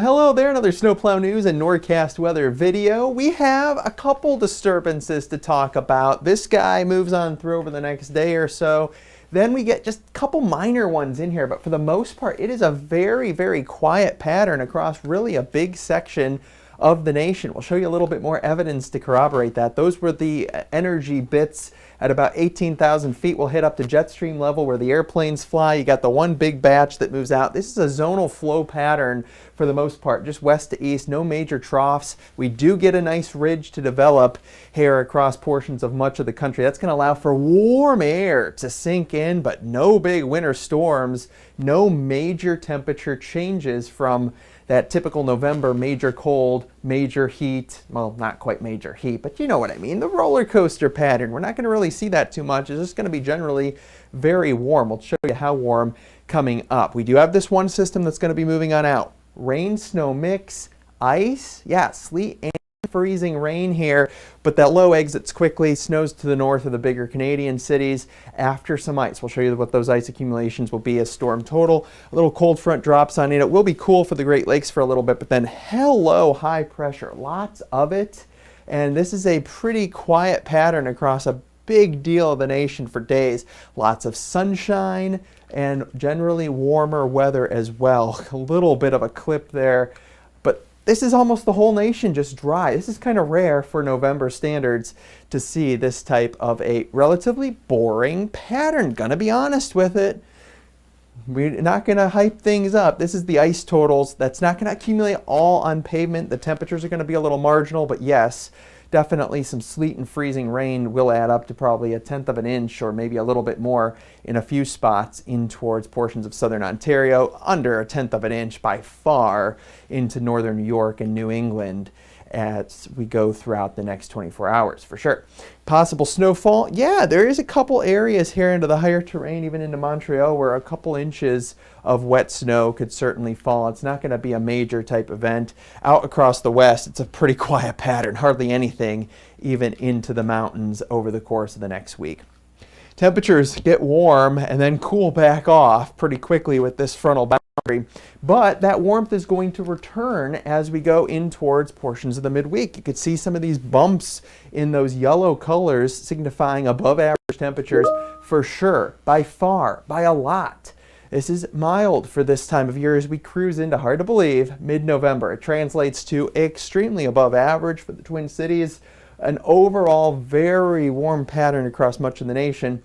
Hello there, another snowplow news and Norcast weather video. We have a couple disturbances to talk about. This guy moves on through over the next day or so. Then we get just a couple minor ones in here, but for the most part, it is a very, very quiet pattern across really a big section of the nation. We'll show you a little bit more evidence to corroborate that. Those were the energy bits at about 18,000 feet. We'll hit up to jet stream level where the airplanes fly. You got the one big batch that moves out. This is a zonal flow pattern for the most part, just west to east, no major troughs. We do get a nice ridge to develop here across portions of much of the country. That's going to allow for warm air to sink in, but no big winter storms, no major temperature changes from that typical November major cold, major heat. Well, not quite major heat, but you know what I mean. The roller coaster pattern. We're not going to really see that too much. It's just going to be generally very warm. We'll show you how warm coming up. We do have this one system that's going to be moving on out. Rain, snow mix, ice, yeah, sleet and freezing rain here, but that low exits quickly, snows to the north of the bigger Canadian cities after some ice. We'll show you what those ice accumulations will be as storm total. A little cold front drops on it. It will be cool for the Great Lakes for a little bit, but then hello high pressure, lots of it. And this is a pretty quiet pattern across a big deal of the nation for days. Lots of sunshine and generally warmer weather as well. A little bit of a clip there, but this is almost the whole nation just dry. This is kind of rare for November standards to see this type of a relatively boring pattern. Gonna be honest with it. We're not gonna hype things up. This is the ice totals. That's not gonna accumulate all on pavement. The temperatures are gonna be a little marginal, but yes, definitely some sleet and freezing rain will add up to probably 1/10 of an inch or maybe a little bit more in a few spots in towards portions of southern Ontario, under 1/10 of an inch by far into northern New York and New England as we go throughout the next 24 hours for sure. Possible snowfall, yeah, there is a couple areas here into the higher terrain, even into Montreal, where a couple inches of wet snow could certainly fall. It's not going to be a major type event. Out across the west, it's a pretty quiet pattern, hardly anything even into the mountains over the course of the next week. Temperatures get warm and then cool back off pretty quickly with this frontal boundary, but that warmth is going to return as we go in towards portions of the midweek. You could see some of these bumps in those yellow colors signifying above average temperatures for sure, by far, by a lot. This is mild for this time of year as we cruise into, hard to believe, mid-November. It translates to extremely above average for the Twin Cities. An overall very warm pattern across much of the nation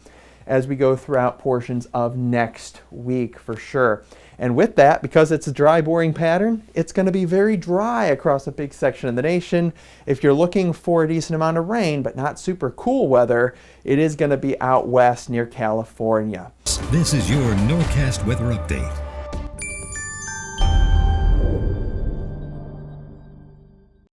as we go throughout portions of next week for sure. And with that, because it's a dry, boring pattern, it's going to be very dry across a big section of the nation. If you're looking for a decent amount of rain, but not super cool weather, it is going to be out west near California. This is your Norcast weather update.